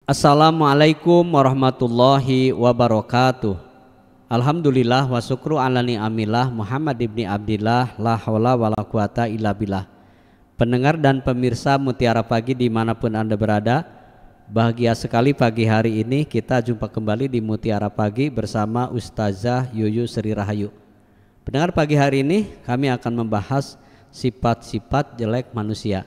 Assalamualaikum warahmatullahi wabarakatuh. Alhamdulillah wa syukru ala ni'amillah Muhammad ibni Abdillah la haula wala quwata illa billah. Pendengar dan pemirsa Mutiara Pagi dimanapun Anda berada, bahagia sekali pagi hari ini kita jumpa kembali di Mutiara Pagi bersama Ustazah Yuyu Sri Rahayu. Pendengar, pagi hari ini kami akan membahas sifat-sifat jelek manusia.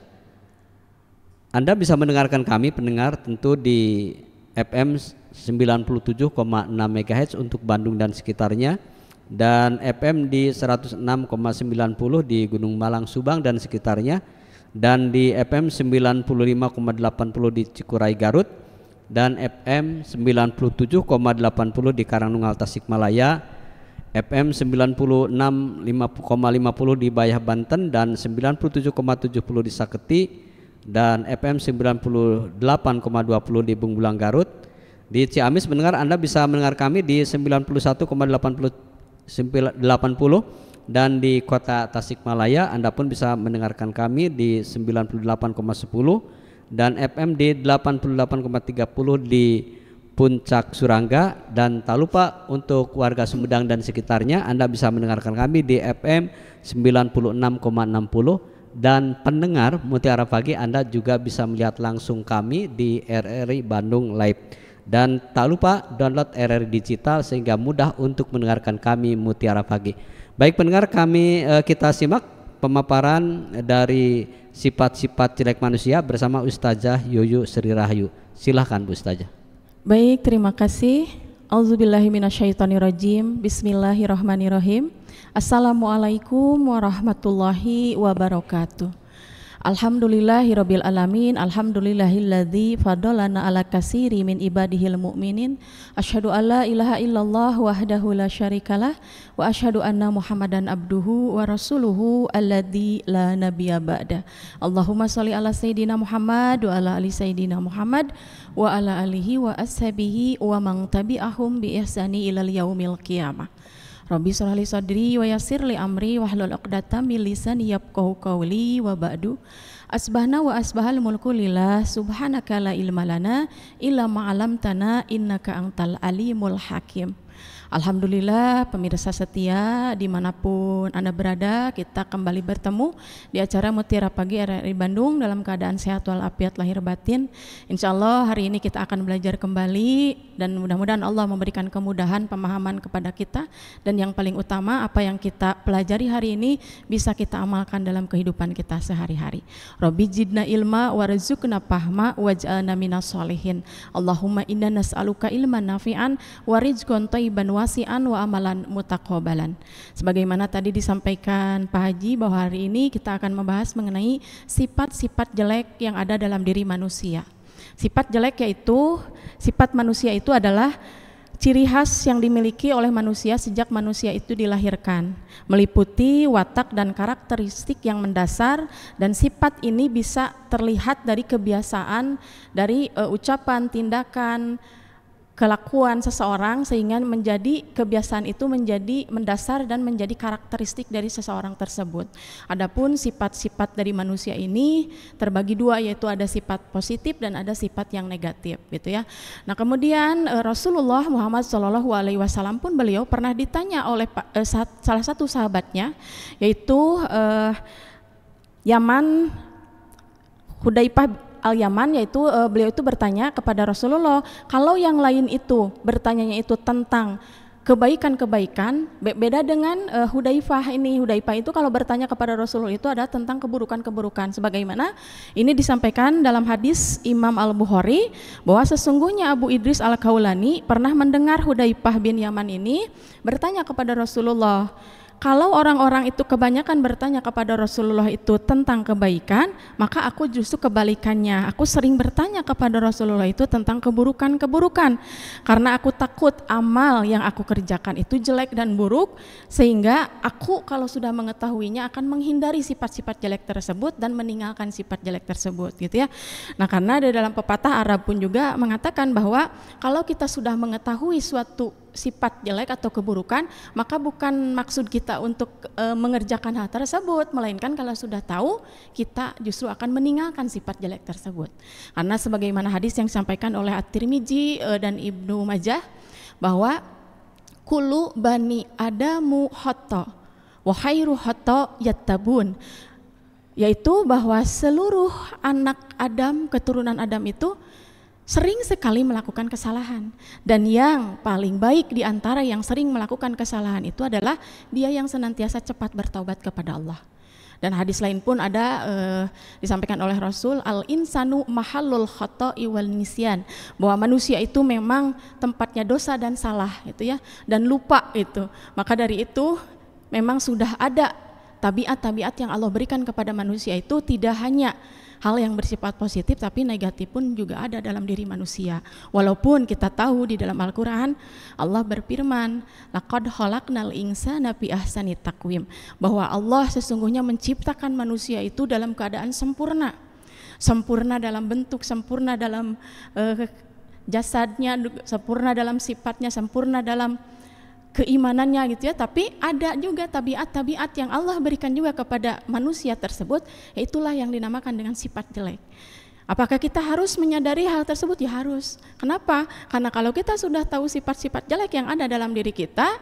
Anda bisa mendengarkan kami pendengar tentu di FM 97,6 MHz untuk Bandung dan sekitarnya, dan FM di 106,90 di Gunung Malang, Subang dan sekitarnya, dan di FM 95,80 di Cikuray, Garut, dan FM 97,80 di Karangnunggal, Tasikmalaya, FM 96,50 di Bayah, Banten, dan 97,70 di Saketi, dan FM 98,20 di Bungbulang, Garut. Di Ciamis mendengar Anda bisa mendengar kami di 91,80 dan di Kota Tasikmalaya Anda pun bisa mendengarkan kami di 98,10 dan FM di 88,30 di Puncak, Surangga. Dan tak lupa untuk warga Sumedang dan sekitarnya, Anda bisa mendengarkan kami di FM 96,60. Dan pendengar Mutiara Pagi, Anda juga bisa melihat langsung kami di RRI Bandung Live. Dan tak lupa download RRI Digital sehingga mudah untuk mendengarkan kami Mutiara Pagi. Baik pendengar, kita simak pemaparan dari sifat-sifat jelek manusia bersama Ustazah Yuyu Sri Rahayu. Silahkan Bu Ustazah. Baik, terima kasih. Auzubillahi minasyaitonirrajim. Bismillahirrahmanirrahim. Assalamualaikum warahmatullahi wabarakatuh. Alhamdulillahirabbil alamin. Alhamdulillahilladzi fadolana ala katsiri min ibadihil mu'minin. Asyhadu alla ilaha illallah wahdahu la syarikalah wa asyhadu anna Muhammadan abduhu wa rasuluhu alladzi la nabiyya ba'da. Allahumma shalli ala sayidina Muhammad wa ala ali sayidina Muhammad wa ala alihi wa ashabihi wa man tabi'ahum bi ihsani ilal yaumil qiyamah. Rabbi shrah li sadri wa yassir li amri wahlul 'uqdatam min lisani yafqahu qawli wa ba'du. Asbahna wa asbahal mulku lillah, subhanaka la ilma lana illa ma 'allamtana innaka antal alimul hakim. Alhamdulillah, pemirsa setia dimanapun Anda berada, kita kembali bertemu di acara Mutiara Pagi RRI Bandung dalam keadaan sehat walafiat lahir batin. Insya Allah hari ini kita akan belajar kembali dan mudah-mudahan Allah memberikan kemudahan pemahaman kepada kita, dan yang paling utama apa yang kita pelajari hari ini bisa kita amalkan dalam kehidupan kita sehari-hari. Rabbi zidna ilma warzuqna fahma waj'alna minas sholihin. Allahumma inna nas'aluka ilman nafi'an wa rizqan thayyiban wasi'an wa amalan mutaqabbalan. Sebagaimana tadi disampaikan Pak Haji bahwa hari ini kita akan membahas mengenai sifat-sifat jelek yang ada dalam diri manusia. Sifat jelek yaitu sifat manusia itu adalah ciri khas yang dimiliki oleh manusia sejak manusia itu dilahirkan, meliputi watak dan karakteristik yang mendasar, dan sifat ini bisa terlihat dari kebiasaan, dari ucapan, tindakan, kelakuan seseorang, sehingga menjadi kebiasaan itu menjadi mendasar dan menjadi karakteristik dari seseorang tersebut. Adapun sifat-sifat dari manusia ini terbagi dua, yaitu ada sifat positif dan ada sifat yang negatif, gitu ya. Nah, kemudian Rasulullah Muhammad SAW pun beliau pernah ditanya oleh salah satu sahabatnya, yaitu Yaman, Hudzaifah Al-Yaman, yaitu beliau itu bertanya kepada Rasulullah, kalau yang lain itu bertanyanya itu tentang kebaikan-kebaikan, beda dengan Hudzaifah ini. Hudzaifah itu kalau bertanya kepada Rasulullah itu ada tentang keburukan-keburukan, sebagaimana ini disampaikan dalam hadis Imam Al-Bukhari bahwa sesungguhnya Abu Idris Al-Kaulani pernah mendengar Hudzaifah bin Yaman ini bertanya kepada Rasulullah, kalau orang-orang itu kebanyakan bertanya kepada Rasulullah itu tentang kebaikan, maka aku justru kebalikannya. Aku sering bertanya kepada Rasulullah itu tentang keburukan-keburukan, karena aku takut amal yang aku kerjakan itu jelek dan buruk, sehingga aku kalau sudah mengetahuinya akan menghindari sifat-sifat jelek tersebut dan meninggalkan sifat jelek tersebut, gitu ya. Nah, karena di dalam pepatah Arab pun juga mengatakan bahwa kalau kita sudah mengetahui suatu sifat jelek atau keburukan, maka bukan maksud kita untuk mengerjakan hal tersebut, melainkan kalau sudah tahu, kita justru akan meninggalkan sifat jelek tersebut. Karena sebagaimana hadis yang disampaikan oleh At-Tirmidzi dan Ibnu Majah, bahwa kullu bani adamu khata wa khairu khata yattabun, yaitu bahwa seluruh anak Adam, keturunan Adam itu sering sekali melakukan kesalahan, dan yang paling baik di antara yang sering melakukan kesalahan itu adalah dia yang senantiasa cepat bertaubat kepada Allah. Dan hadis lain pun ada disampaikan oleh Rasul, al insanu mahallul khata'i wal nisyan, bahwa manusia itu memang tempatnya dosa dan salah itu ya, dan lupa itu. Maka dari itu memang sudah ada tabiat-tabiat yang Allah berikan kepada manusia itu, tidak hanya hal yang bersifat positif, tapi negatif pun juga ada dalam diri manusia. Walaupun kita tahu di dalam Al-Quran Allah berfirman, laqad khalaqnal insana fi ahsani taqwim, bahwa Allah sesungguhnya menciptakan manusia itu dalam keadaan sempurna, sempurna dalam bentuk, sempurna dalam jasadnya, sempurna dalam sifatnya, sempurna dalam keimanannya gitu ya. Tapi ada juga tabiat-tabiat yang Allah berikan juga kepada manusia tersebut, itulah yang dinamakan dengan sifat jelek. Apakah kita harus menyadari hal tersebut? Ya harus. Kenapa? Karena kalau kita sudah tahu sifat-sifat jelek yang ada dalam diri kita,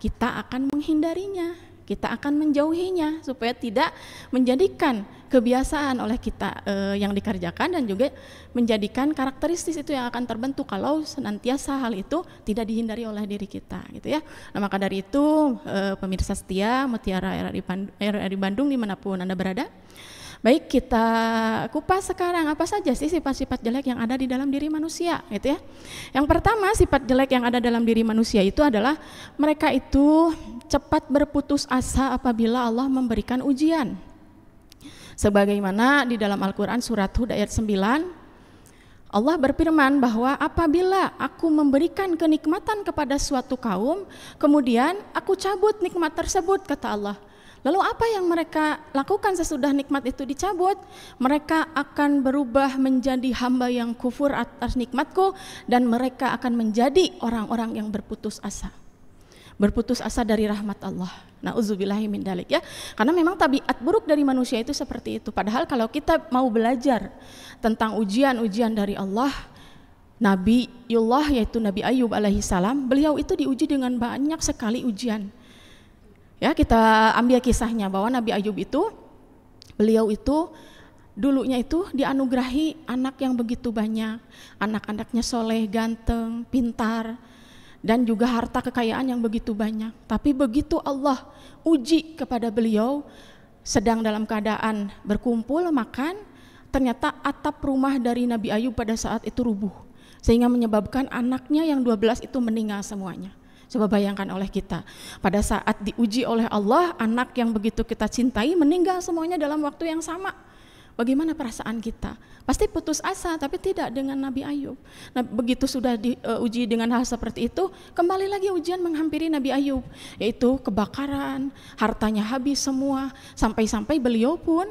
kita akan menghindarinya, kita akan menjauhinya, supaya tidak menjadikan kebiasaan oleh kita yang dikerjakan, dan juga menjadikan karakteristik itu yang akan terbentuk kalau senantiasa hal itu tidak dihindari oleh diri kita gitu ya. Nah, maka dari itu pemirsa setia Mutiara RRI Bandung dimanapun Anda berada, baik, kita kupas sekarang apa saja sih sifat-sifat jelek yang ada di dalam diri manusia gitu ya. Yang pertama, sifat jelek yang ada dalam diri manusia itu adalah mereka itu cepat berputus asa apabila Allah memberikan ujian. Sebagaimana di dalam Al-Quran surat Hud ayat 9, Allah berfirman bahwa apabila aku memberikan kenikmatan kepada suatu kaum, kemudian aku cabut nikmat tersebut, kata Allah. Lalu apa yang mereka lakukan sesudah nikmat itu dicabut? Mereka akan berubah menjadi hamba yang kufur atas nikmatku, dan mereka akan menjadi orang-orang yang berputus asa. Berputus asa dari rahmat Allah. Na'udzubillahi min dzalik ya. Karena memang tabiat buruk dari manusia itu seperti itu. Padahal kalau kita mau belajar tentang ujian-ujian dari Allah, Nabiullah yaitu Nabi Ayub alaihissalam, beliau itu diuji dengan banyak sekali ujian. Ya, kita ambil kisahnya bahwa Nabi Ayub itu, beliau itu dulunya itu dianugerahi anak yang begitu banyak, anak-anaknya soleh, ganteng, pintar, dan juga harta kekayaan yang begitu banyak. Tapi begitu Allah uji kepada beliau, sedang dalam keadaan berkumpul makan, ternyata atap rumah dari Nabi Ayub pada saat itu rubuh, sehingga menyebabkan anaknya yang 12 itu meninggal semuanya. Coba bayangkan oleh kita, pada saat diuji oleh Allah, anak yang begitu kita cintai meninggal semuanya dalam waktu yang sama. Bagaimana perasaan kita? Pasti putus asa, tapi tidak dengan Nabi Ayub. Nah, begitu sudah diuji dengan hal seperti itu, kembali lagi ujian menghampiri Nabi Ayub, yaitu kebakaran, hartanya habis semua, sampai-sampai beliau pun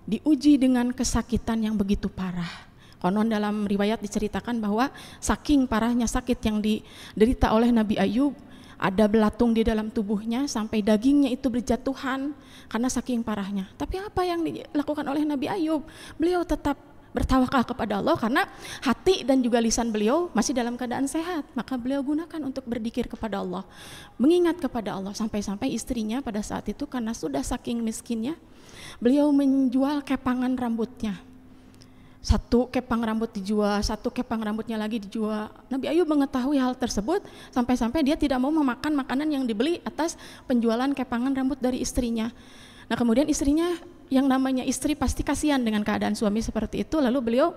diuji dengan kesakitan yang begitu parah. Konon dalam riwayat diceritakan bahwa saking parahnya sakit yang diderita oleh Nabi Ayub, ada belatung di dalam tubuhnya sampai dagingnya itu berjatuhan karena saking parahnya. Tapi apa yang dilakukan oleh Nabi Ayub? Beliau tetap bertawakal kepada Allah karena hati dan juga lisan beliau masih dalam keadaan sehat. Maka beliau gunakan untuk berzikir kepada Allah, mengingat kepada Allah, sampai-sampai istrinya pada saat itu karena sudah saking miskinnya, beliau menjual kepangan rambutnya. Satu kepang rambut dijual, satu kepang rambutnya lagi dijual. Nabi Ayub mengetahui hal tersebut, sampai-sampai dia tidak mau memakan makanan yang dibeli atas penjualan kepangan rambut dari istrinya. Nah, kemudian istrinya, yang namanya istri pasti kasihan dengan keadaan suami seperti itu, lalu beliau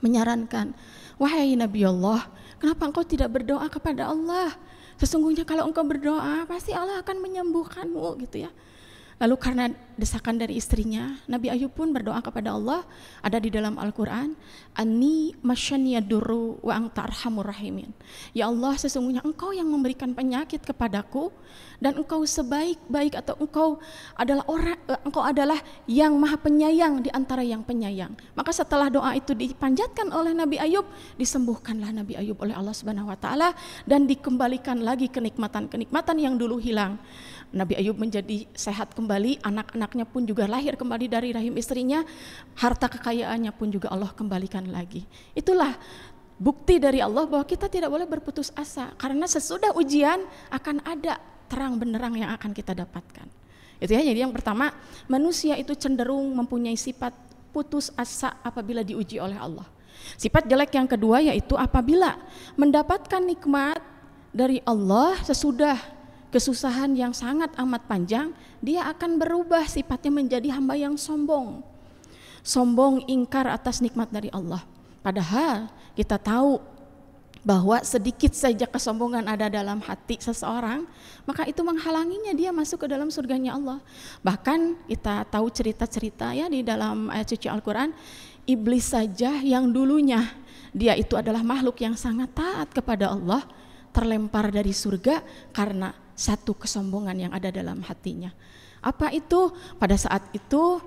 menyarankan, wahai Nabi Allah, kenapa engkau tidak berdoa kepada Allah? Sesungguhnya kalau engkau berdoa, pasti Allah akan menyembuhkanmu gitu ya. Lalu karena desakan dari istrinya, Nabi Ayub pun berdoa kepada Allah, ada di dalam Al-Quran, Anni masyaniya durru wa anta arhamur rahimin. Ya Allah, sesungguhnya Engkau yang memberikan penyakit kepadaku, dan Engkau sebaik-baik, atau Engkau adalah yang maha penyayang di antara yang penyayang. Maka setelah doa itu dipanjatkan oleh Nabi Ayub, disembuhkanlah Nabi Ayub oleh Allah Subhanahu wa taala dan dikembalikan lagi kenikmatan-kenikmatan yang dulu hilang. Nabi Ayub menjadi sehat kembali, anak-anaknya pun juga lahir kembali dari rahim istrinya, harta kekayaannya pun juga Allah kembalikan lagi. Itulah bukti dari Allah bahwa kita tidak boleh berputus asa, karena sesudah ujian akan ada terang benderang yang akan kita dapatkan. Itu ya, jadi yang pertama, manusia itu cenderung mempunyai sifat putus asa apabila diuji oleh Allah. Sifat jelek yang kedua yaitu apabila mendapatkan nikmat dari Allah sesudah kesusahan yang sangat amat panjang, dia akan berubah sifatnya menjadi hamba yang sombong. Sombong, ingkar atas nikmat dari Allah. Padahal kita tahu bahwa sedikit saja kesombongan ada dalam hati seseorang, maka itu menghalanginya dia masuk ke dalam surganya Allah. Bahkan kita tahu cerita-cerita ya di dalam ayat suci Al-Quran, iblis saja yang dulunya dia itu adalah makhluk yang sangat taat kepada Allah, terlempar dari surga karena satu kesombongan yang ada dalam hatinya. Apa itu? Pada saat itu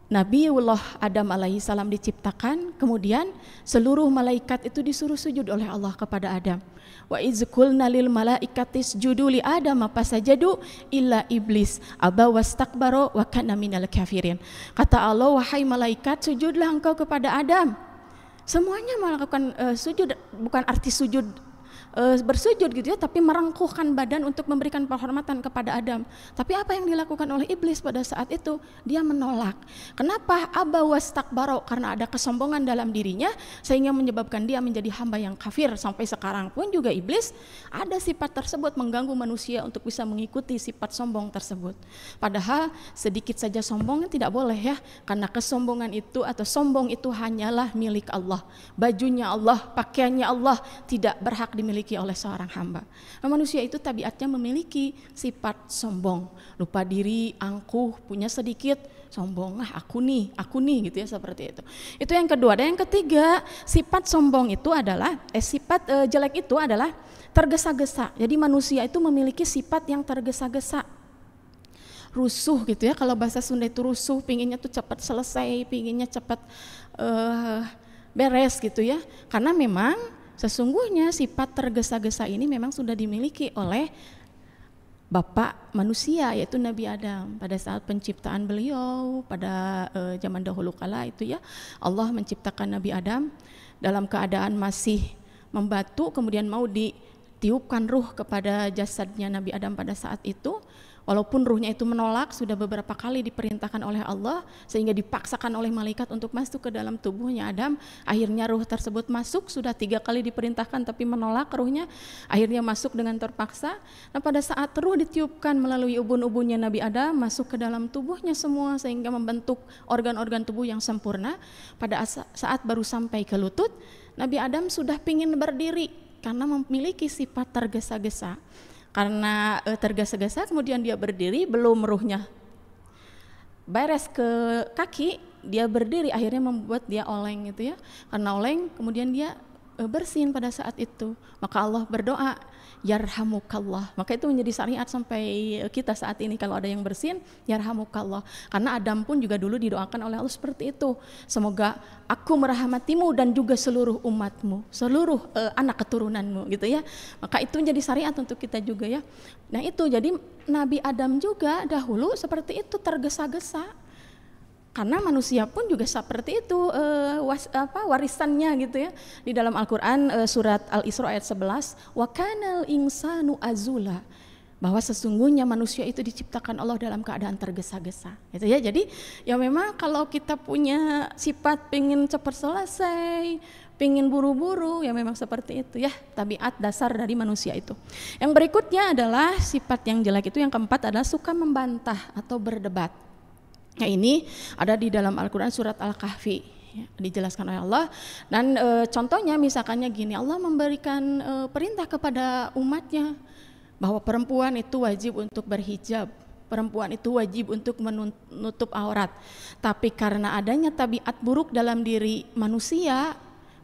Nabiullah Adam alaihi salam diciptakan, kemudian seluruh malaikat itu disuruh sujud oleh Allah kepada Adam. Wa iz qulna lil malaikati isjudu li Adam fasajadu illa iblis aba wastakbara wa kana minal kafirin. Kata Allah, wahai malaikat, sujudlah engkau kepada Adam. Semuanya melakukan sujud, bukan arti sujud bersujud gitu ya, tapi merengkuhkan badan untuk memberikan penghormatan kepada Adam. Tapi apa yang dilakukan oleh iblis pada saat itu? Dia menolak. Kenapa? Aba wastakbaro, karena ada kesombongan dalam dirinya sehingga menyebabkan dia menjadi hamba yang kafir. Sampai sekarang pun juga iblis ada sifat tersebut, mengganggu manusia untuk bisa mengikuti sifat sombong tersebut. Padahal sedikit saja sombong tidak boleh ya, karena kesombongan itu atau sombong itu hanyalah milik Allah. Bajunya Allah, pakaiannya Allah, tidak berhak dimiliki oleh seorang hamba. Nah, manusia itu tabiatnya memiliki sifat sombong, lupa diri, angkuh, punya sedikit, sombong, aku nih gitu ya, seperti itu. Itu yang kedua. Dan yang ketiga, sifat sombong itu adalah sifat jelek itu adalah tergesa-gesa. Jadi manusia itu memiliki sifat yang tergesa-gesa, rusuh gitu ya. Kalau bahasa Sunda itu rusuh, pinginnya tuh cepat selesai, pinginnya cepat beres gitu ya. Karena memang sesungguhnya sifat tergesa-gesa ini memang sudah dimiliki oleh bapak manusia, yaitu Nabi Adam. Pada saat penciptaan beliau pada zaman dahulu kala itu ya, Allah menciptakan Nabi Adam dalam keadaan masih membatu, kemudian mau ditiupkan ruh kepada jasadnya Nabi Adam pada saat itu. Walaupun ruhnya itu menolak, sudah beberapa kali diperintahkan oleh Allah sehingga dipaksakan oleh malaikat untuk masuk ke dalam tubuhnya Adam. Akhirnya ruh tersebut masuk, sudah 3 kali diperintahkan tapi menolak ruhnya, akhirnya masuk dengan terpaksa. Nah, pada saat ruh ditiupkan melalui ubun-ubunnya Nabi Adam masuk ke dalam tubuhnya semua sehingga membentuk organ-organ tubuh yang sempurna. Pada saat baru sampai ke lutut, Nabi Adam sudah ingin berdiri karena memiliki sifat tergesa-gesa. Karena tergesa-gesa kemudian dia berdiri, belum ruhnya beres ke kaki, dia berdiri, akhirnya membuat dia oleng gitu ya. Karena oleng kemudian dia bersin pada saat itu. Maka Allah berdoa, yarhamukallah. Maka itu menjadi syariat sampai kita saat ini, kalau ada yang bersin, yarhamukallah. Karena Adam pun juga dulu didoakan oleh Allah seperti itu. Semoga aku merahmatimu dan juga seluruh umatmu, seluruh anak keturunanmu gitu ya. Maka itu menjadi syariat untuk kita juga ya. Nah itu, jadi Nabi Adam juga dahulu seperti itu, tergesa-gesa. Karena manusia pun juga seperti itu warisannya gitu ya. Di dalam Al-Quran surat Al-Isra ayat 11, wa kanal insanu azula, bahwa sesungguhnya manusia itu diciptakan Allah dalam keadaan tergesa-gesa gitu ya. Jadi ya memang kalau kita punya sifat pengen cepat selesai, pengen buru-buru, ya memang seperti itu ya, tabiat dasar dari manusia itu. Yang berikutnya adalah sifat yang jelek itu, yang keempat adalah suka membantah atau berdebat. Nah ini ada di dalam Al-Quran surat Al-Kahfi ya, dijelaskan oleh Allah. Dan contohnya misalkannya gini, Allah memberikan perintah kepada umatnya bahwa perempuan itu wajib untuk berhijab perempuan itu wajib untuk menutup aurat. Tapi karena adanya tabiat buruk dalam diri manusia,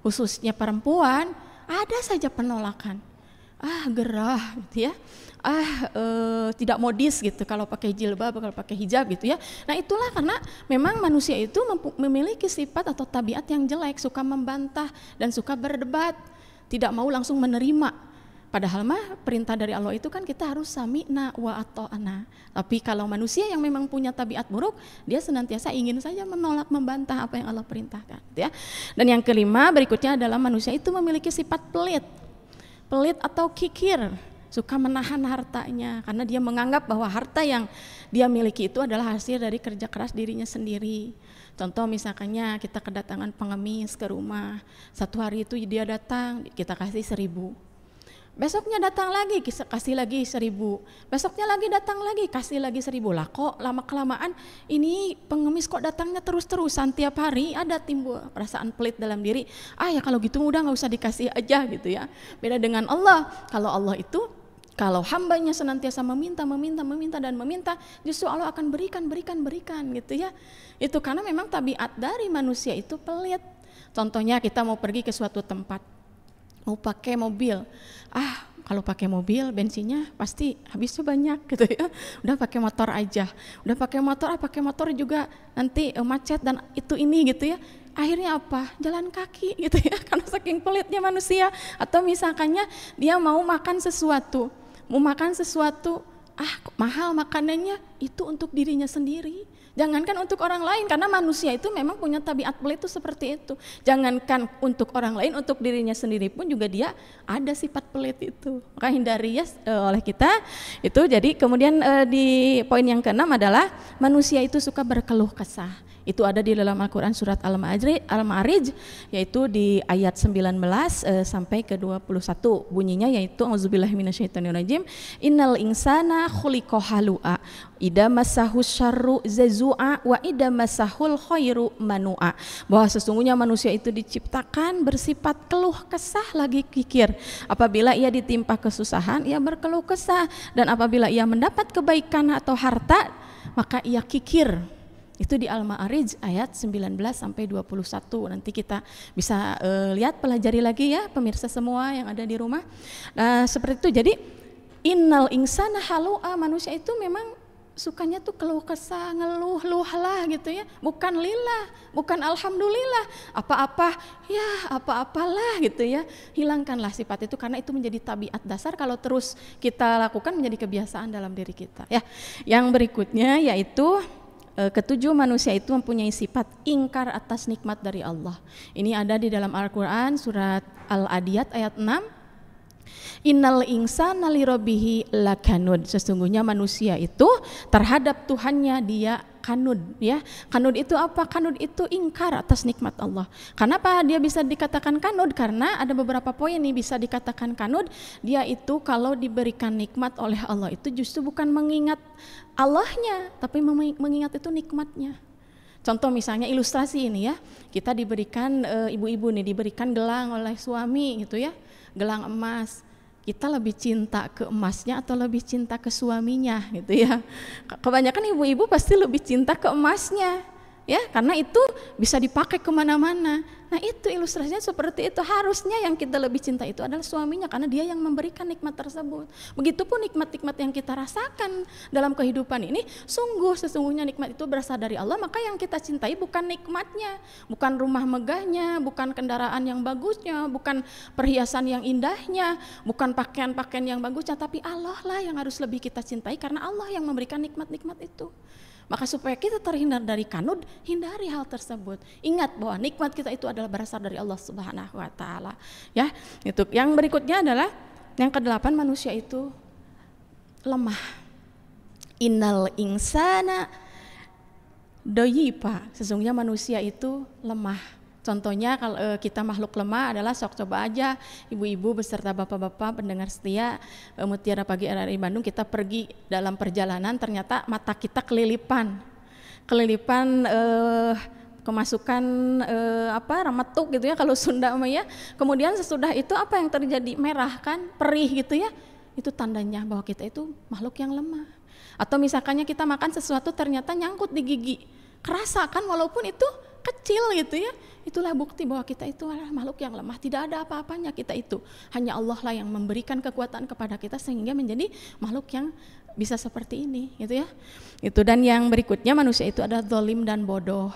khususnya perempuan, ada saja penolakan. Gerah gitu ya. Tidak modis gitu kalau pakai jilbab, kalau pakai hijab gitu ya. Nah itulah karena memang manusia itu memiliki sifat atau tabiat yang jelek, suka membantah dan suka berdebat, tidak mau langsung menerima. Padahal mah perintah dari Allah itu kan kita harus sami'na wa ata'na. Tapi kalau manusia yang memang punya tabiat buruk, dia senantiasa ingin saja menolak, membantah apa yang Allah perintahkan gitu ya. Dan yang kelima berikutnya adalah manusia itu memiliki sifat pelit atau kikir, suka menahan hartanya karena dia menganggap bahwa harta yang dia miliki itu adalah hasil dari kerja keras dirinya sendiri. Contoh misalkannya kita kedatangan pengemis ke rumah, satu hari itu dia datang, kita kasih 1.000. Besoknya datang lagi, kasih lagi 1.000. Besoknya lagi datang lagi, kasih lagi 1.000. Lah kok lama-kelamaan ini pengemis kok datangnya terus-terusan tiap hari, ada timbul perasaan pelit dalam diri. Ya kalau gitu udah nggak usah dikasih aja gitu ya. Beda dengan Allah. Kalau Allah itu, kalau hambanya senantiasa meminta dan meminta, justru Allah akan berikan gitu ya. Itu karena memang tabiat dari manusia itu pelit. Contohnya kita mau pergi ke suatu tempat, mau pakai mobil, kalau pakai mobil bensinnya pasti habisnya banyak gitu ya. Udah pakai motor aja, pakai motor juga nanti macet dan itu ini gitu ya. Akhirnya apa? Jalan kaki gitu ya, karena saking pelitnya manusia. Atau misalkannya dia mau makan sesuatu, mahal makanannya, itu untuk dirinya sendiri. Jangankan untuk orang lain, karena manusia itu memang punya tabiat pelit itu seperti itu. Jangankan untuk orang lain, untuk dirinya sendiri pun juga dia ada sifat pelit itu. Maka hindari ya oleh kita itu. Jadi kemudian di poin yang keenam adalah manusia itu suka berkeluh kesah. Itu ada di dalam Al-Quran surat Al-Ma'arij, yaitu di ayat 19 sampai ke 21. Bunyinya yaitu auzubillahi minasyaitonirrajim, innal insana khuliqa halu'a idza massahu syarru zazua wa idza massahul khairu manua. Bahwa sesungguhnya manusia itu diciptakan bersifat keluh kesah lagi kikir. Apabila ia ditimpa kesusahan, ia berkeluh kesah, dan apabila ia mendapat kebaikan atau harta, maka ia kikir. Itu di Al-Ma'arij ayat 19 sampai 21. Nanti kita bisa lihat, pelajari lagi ya pemirsa semua yang ada di rumah. Nah, seperti itu. Jadi innal insana halu'a, manusia itu memang sukanya tuh keluh kesah, ngeluh lah gitu ya. Bukan lillah, bukan alhamdulillah, apa-apalah gitu ya. Hilangkanlah sifat itu, karena itu menjadi tabiat dasar kalau terus kita lakukan, menjadi kebiasaan dalam diri kita ya. Yang berikutnya yaitu ketujuh, manusia itu mempunyai sifat ingkar atas nikmat dari Allah. Ini ada di dalam Al-Quran surat Al-Adiyat ayat 6. Innal insana lirabbihi lakanud. Sesungguhnya manusia itu terhadap Tuhannya dia kanud ya. Kanud itu apa? Kanud itu ingkar atas nikmat Allah. Kenapa dia bisa dikatakan kanud? Karena ada beberapa poin nih bisa dikatakan kanud. Dia itu kalau diberikan nikmat oleh Allah itu justru bukan mengingat Allahnya, tapi mengingat itu nikmatnya. Contoh misalnya ilustrasi ini ya, kita diberikan ibu-ibu nih diberikan gelang oleh suami gitu ya, gelang emas. Kita lebih cinta ke emasnya atau lebih cinta ke suaminya gitu ya. Kebanyakan ibu-ibu pasti lebih cinta ke emasnya ya, karena itu bisa dipakai kemana-mana. Nah itu ilustrasinya seperti itu. Harusnya yang kita lebih cinta itu adalah suaminya, karena dia yang memberikan nikmat tersebut. Begitupun nikmat-nikmat yang kita rasakan dalam kehidupan ini, sesungguhnya nikmat itu berasal dari Allah. Maka yang kita cintai bukan nikmatnya, bukan rumah megahnya, bukan kendaraan yang bagusnya, bukan perhiasan yang indahnya, bukan pakaian-pakaian yang bagusnya, tapi Allah lah yang harus lebih kita cintai, karena Allah yang memberikan nikmat-nikmat itu. Maka supaya kita terhindar dari kanud, hindari hal tersebut. Ingat bahwa nikmat kita itu adalah berasal dari Allah Subhanahu wa taala. Ya, itu. Yang berikutnya adalah yang ke-8, manusia itu lemah. Innal insana doyipa. Sesungguhnya manusia itu lemah. Contohnya kalau kita makhluk lemah adalah, sok coba aja ibu-ibu beserta bapak-bapak pendengar setia Mutiara Pagi RRI Bandung, kita pergi dalam perjalanan, ternyata mata kita kelilipan kemasukan remetuk gitu ya kalau Sunda ya. Kemudian sesudah itu apa yang terjadi? Merah kan, perih gitu ya. Itu tandanya bahwa kita itu makhluk yang lemah. Atau misalkannya kita makan sesuatu ternyata nyangkut di gigi, kerasa kan walaupun itu kecil gitu ya. Itulah bukti bahwa kita itu adalah makhluk yang lemah, tidak ada apa-apanya kita itu. Hanya Allah lah yang memberikan kekuatan kepada kita sehingga menjadi makhluk yang bisa seperti ini gitu ya. Itu. Dan yang berikutnya, manusia itu adalah zalim dan bodoh.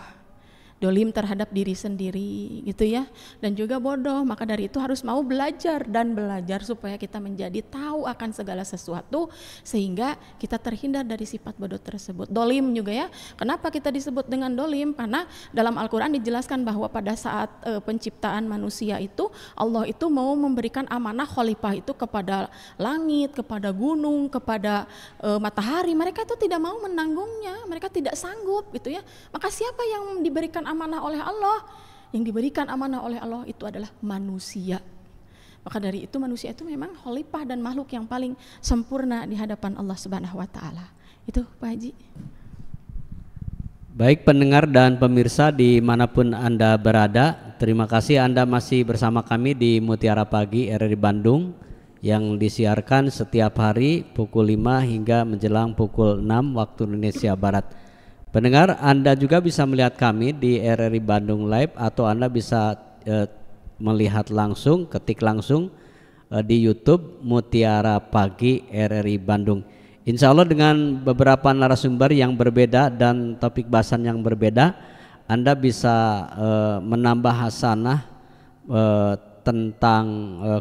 Dolim terhadap diri sendiri gitu ya, dan juga bodoh. Maka dari itu harus mau belajar dan belajar supaya kita menjadi tahu akan segala sesuatu sehingga kita terhindar dari sifat bodoh tersebut. Dolim juga ya, kenapa kita disebut dengan dolim? Karena dalam Al-Quran dijelaskan bahwa pada saat penciptaan manusia itu Allah itu mau memberikan amanah khalifah itu kepada langit, kepada gunung, kepada matahari. Mereka itu tidak mau menanggungnya, mereka tidak sanggup gitu ya. Maka siapa yang diberikan amanah oleh Allah? Yang diberikan amanah oleh Allah itu adalah manusia. Maka dari itu manusia itu memang khalifah dan makhluk yang paling sempurna di hadapan Allah Subhanahu wa taala. Itu Pak Haji. Baik pendengar dan pemirsa dimanapun Anda berada, terima kasih Anda masih bersama kami di Mutiara Pagi RRI Bandung yang disiarkan setiap hari pukul 5 hingga menjelang pukul 6 waktu Indonesia Barat. Pendengar, Anda juga bisa melihat kami di RRI Bandung Live atau Anda bisa melihat langsung, ketik langsung di YouTube Mutiara Pagi RRI Bandung. Insya Allah dengan beberapa narasumber yang berbeda dan topik bahasan yang berbeda, Anda bisa menambah hasanah tentang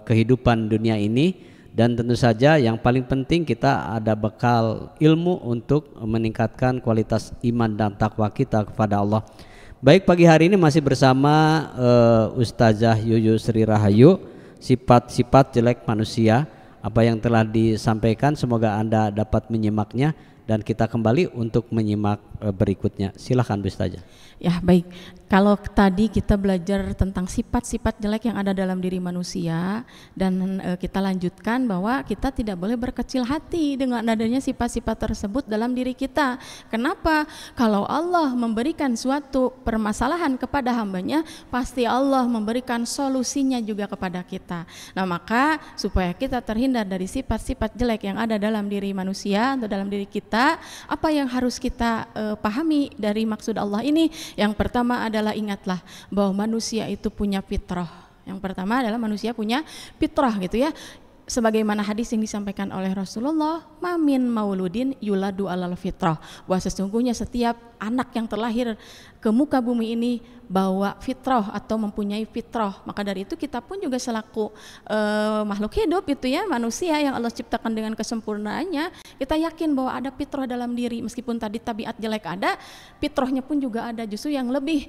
kehidupan dunia ini. Dan tentu saja yang paling penting kita ada bekal ilmu untuk meningkatkan kualitas iman dan takwa kita kepada Allah. Baik, pagi hari ini masih bersama Ustazah Yuyu Sri Rahayu, sifat-sifat jelek manusia. Apa yang telah disampaikan semoga Anda dapat menyimaknya dan kita kembali untuk menyimak berikutnya. Silakan Bu Ustazah. Ya baik, kalau tadi kita belajar tentang sifat-sifat jelek yang ada dalam diri manusia dan kita lanjutkan bahwa kita tidak boleh berkecil hati dengan adanya sifat-sifat tersebut dalam diri kita. Kenapa? Kalau Allah memberikan suatu permasalahan kepada hambanya, pasti Allah memberikan solusinya juga kepada kita. Nah maka supaya kita terhindar dari sifat-sifat jelek yang ada dalam diri manusia atau dalam diri kita, apa yang harus kita pahami dari maksud Allah ini? Yang pertama adalah ingatlah bahwa manusia itu punya fitrah. Yang pertama adalah manusia punya fitrah gitu ya. Sebagaimana hadis yang disampaikan oleh Rasulullah, mamin mauludin yuladu alal fitrah, bahwa sesungguhnya setiap anak yang terlahir ke muka bumi ini bawa fitrah atau mempunyai fitrah. Maka dari itu kita pun juga selaku makhluk hidup itu ya, manusia yang Allah ciptakan dengan kesempurnaannya, kita yakin bahwa ada fitrah dalam diri. Meskipun tadi tabiat jelek ada, fitrahnya pun juga ada. Justru yang lebih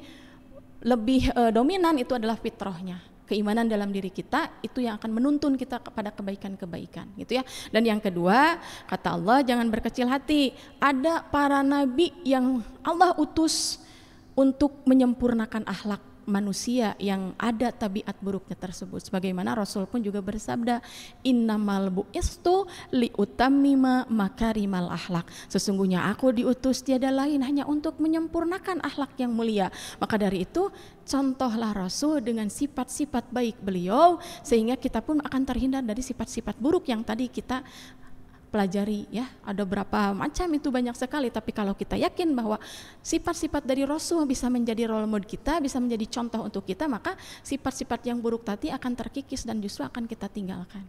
dominan itu adalah fitrahnya. Keimanan dalam diri kita itu yang akan menuntun kita kepada kebaikan-kebaikan gitu ya. Dan yang kedua, kata Allah jangan berkecil hati. Ada para nabi yang Allah utus untuk menyempurnakan akhlak manusia yang ada tabiat buruknya tersebut. Sebagaimana Rasul pun juga bersabda, innamal bu'istu liutammima makarimal akhlak. Sesungguhnya aku diutus tiada lain hanya untuk menyempurnakan akhlak yang mulia. Maka dari itu contohlah Rasul dengan sifat-sifat baik beliau sehingga kita pun akan terhindar dari sifat-sifat buruk yang tadi kita pelajari ya. Ada berapa macam itu, banyak sekali, tapi kalau kita yakin bahwa sifat-sifat dari Rasul bisa menjadi role model kita, bisa menjadi contoh untuk kita, maka sifat-sifat yang buruk tadi akan terkikis dan justru akan kita tinggalkan.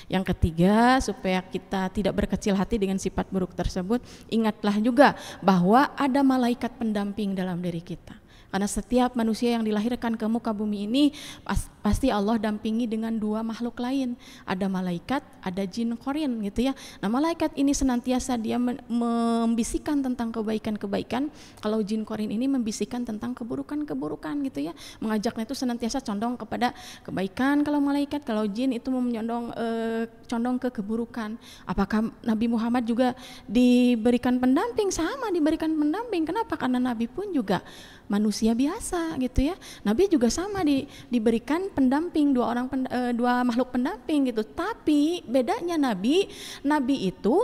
Yang ketiga, supaya kita tidak berkecil hati dengan sifat buruk tersebut, ingatlah juga bahwa ada malaikat pendamping dalam diri kita. Karena setiap manusia yang dilahirkan ke muka bumi ini pasti Allah dampingi dengan dua makhluk lain. Ada malaikat, ada jin korin gitu ya. Nah malaikat ini senantiasa dia membisikkan tentang kebaikan-kebaikan. Kalau jin korin ini membisikkan tentang keburukan-keburukan gitu ya. Mengajaknya itu senantiasa condong kepada kebaikan kalau malaikat. Kalau jin itu condong ke keburukan. Apakah Nabi Muhammad juga diberikan pendamping? Sama, diberikan pendamping. Kenapa? Karena Nabi pun juga manusia biasa gitu ya. Nabi juga sama diberikan pendamping, dua makhluk pendamping gitu. Tapi bedanya Nabi itu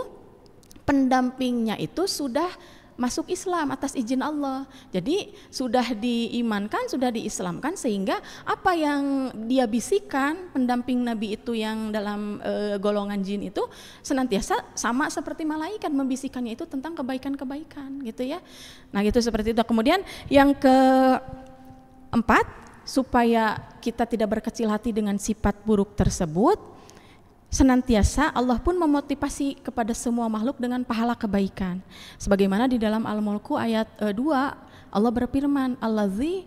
pendampingnya itu sudah masuk Islam atas izin Allah. Jadi sudah diimankan, sudah diislamkan, sehingga apa yang dia bisikan pendamping Nabi itu yang dalam golongan jin itu senantiasa sama seperti malaikat, membisikannya itu tentang kebaikan-kebaikan gitu ya. Nah gitu, seperti itu. Kemudian yang keempat, supaya kita tidak berkecil hati dengan sifat buruk tersebut, senantiasa Allah pun memotivasi kepada semua makhluk dengan pahala kebaikan. Sebagaimana di dalam Al-Mulku ayat 2, Allah berfirman, Allazi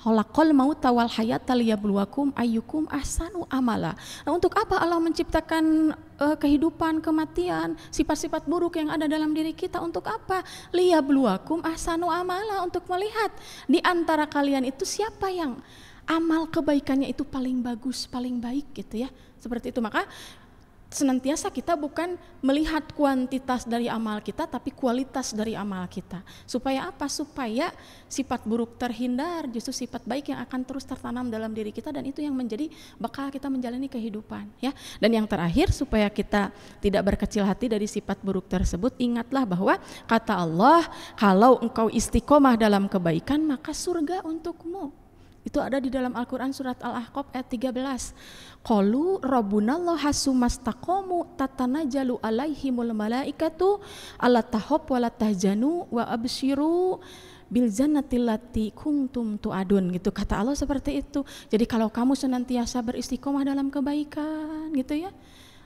khalaqal mauta wal hayata liyabluwakum ayyukum ahsanu amala. Nah, untuk apa Allah menciptakan kehidupan, kematian, sifat-sifat buruk yang ada dalam diri kita? Untuk apa? Liyabluwakum ahsanu amala, untuk melihat di antara kalian itu siapa yang amal kebaikannya itu paling bagus, paling baik gitu ya. Seperti itu. Maka senantiasa kita bukan melihat kuantitas dari amal kita, tapi kualitas dari amal kita. Supaya apa? Supaya sifat buruk terhindar, justru sifat baik yang akan terus tertanam dalam diri kita, dan itu yang menjadi bekal kita menjalani kehidupan ya. Dan yang terakhir, supaya kita tidak berkecil hati dari sifat buruk tersebut, ingatlah bahwa kata Allah, kalau engkau istiqomah dalam kebaikan maka surga untukmu. Itu ada di dalam Al-Quran surat Al-Ahqaf ayat 13. Qalu rabbunallaha sumastaqamu tatanajjalu alaihimul malaikatu alla tahab wa la tahzanu wa absyiru bil jannati allati kuntum tu'adun, gitu kata Allah seperti itu. Jadi kalau kamu senantiasa beristiqomah dalam kebaikan gitu ya,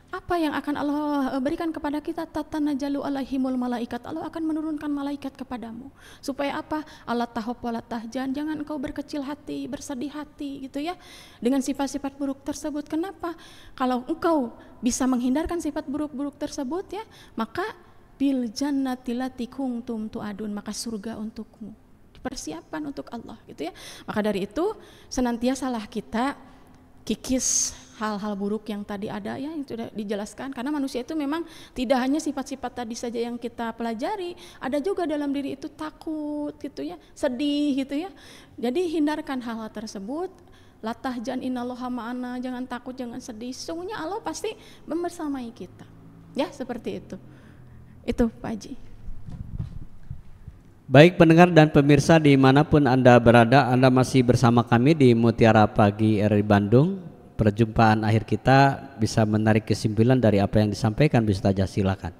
apa yang akan Allah berikan kepada kita? Tatanajjalu alaihimul malaikat, Allah akan menurunkan malaikat kepadamu. Supaya apa? Allah tahab wala tahjan, jangan engkau berkecil hati, bersedih hati gitu ya dengan sifat-sifat buruk tersebut. Kenapa? Kalau engkau bisa menghindarkan sifat buruk-buruk tersebut ya, maka bil jannati lati kuntum tu'adun, maka surga untukmu, dipersiapkan untuk Allah gitu ya. Maka dari itu senantiasalah kita kikis hal-hal buruk yang tadi ada ya, yang sudah dijelaskan, karena manusia itu memang tidak hanya sifat-sifat tadi saja yang kita pelajari, ada juga dalam diri itu takut gitu ya, sedih gitu ya. Jadi hindarkan hal-hal tersebut. La tahzan innallaha ma'ana, jangan takut, jangan sedih, sesungguhnya Allah pasti membersamai kita ya, seperti itu Pak Haji. Baik pendengar dan pemirsa dimanapun Anda berada, Anda masih bersama kami di Mutiara Pagi RRI Bandung. Perjumpaan akhir kita bisa menarik kesimpulan dari apa yang disampaikan, Bu Ustazah, silakan.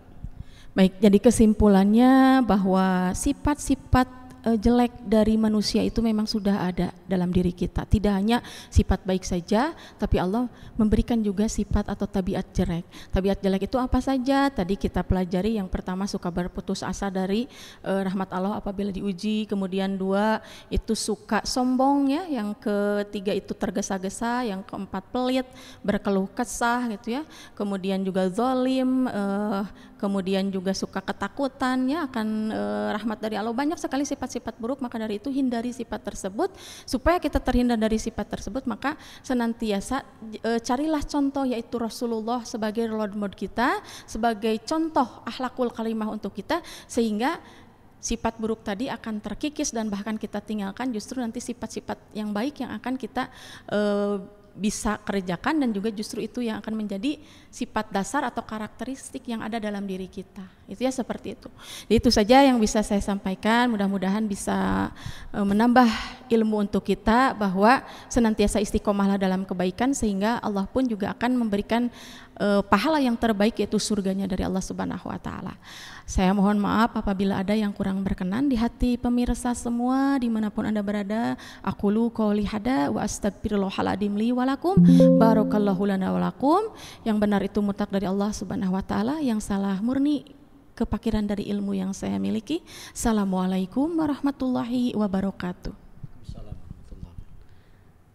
Baik, jadi kesimpulannya bahwa sifat-sifat jelek dari manusia itu memang sudah ada dalam diri kita. Tidak hanya sifat baik saja, tapi Allah memberikan juga sifat atau tabiat jelek. Tabiat jelek itu apa saja? Tadi kita pelajari, yang pertama suka berputus asa dari rahmat Allah apabila diuji, kemudian 2 itu suka sombong ya, yang ketiga itu tergesa-gesa, yang keempat pelit, berkeluh kesah gitu ya, kemudian juga zalim, kemudian juga suka ketakutan ya akan rahmat dari Allah. Banyak sekali sifat-sifat buruk, maka dari itu hindari sifat tersebut. Supaya kita terhindar dari sifat tersebut, maka senantiasa carilah contoh, yaitu Rasulullah sebagai role model kita, sebagai contoh akhlakul karimah untuk kita, sehingga sifat buruk tadi akan terkikis dan bahkan kita tinggalkan. Justru nanti sifat-sifat yang baik yang akan kita bisa kerjakan, dan juga justru itu yang akan menjadi sifat dasar atau karakteristik yang ada dalam diri kita. Itu ya, seperti itu. Jadi itu saja yang bisa saya sampaikan, mudah-mudahan bisa menambah ilmu untuk kita, bahwa senantiasa istiqomahlah dalam kebaikan, sehingga Allah pun juga akan memberikan pahala yang terbaik, yaitu surganya dari Allah Subhanahu wa taala. Saya mohon maaf apabila ada yang kurang berkenan di hati pemirsa semua dimanapun Anda berada. Aqulu qouli hada wa astagfirullahaladzim li walakum, barakallahu lana walakum. Yang benar itu mutlak dari Allah Subhanahu wa taala, yang salah murni kepakiran dari ilmu yang saya miliki. Assalamualaikum warahmatullahi wabarakatuh.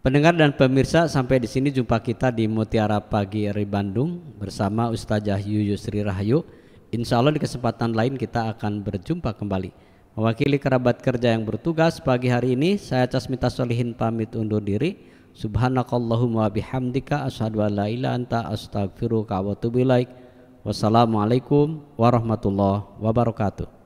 Pendengar dan pemirsa, sampai di sini jumpa kita di Mutiara Pagi RRI Bandung bersama Ustazah Yuyusri Rahayu. Insya Allah di kesempatan lain kita akan berjumpa kembali. Mewakili kerabat kerja yang bertugas pagi hari ini, saya Casmita Solihin pamit undur diri. Subhanakallahumma bihamdika asyhadu an la ilaha anta astaghfiruka wa atubu ilaik. Wassalamualaikum warahmatullahi wabarakatuh.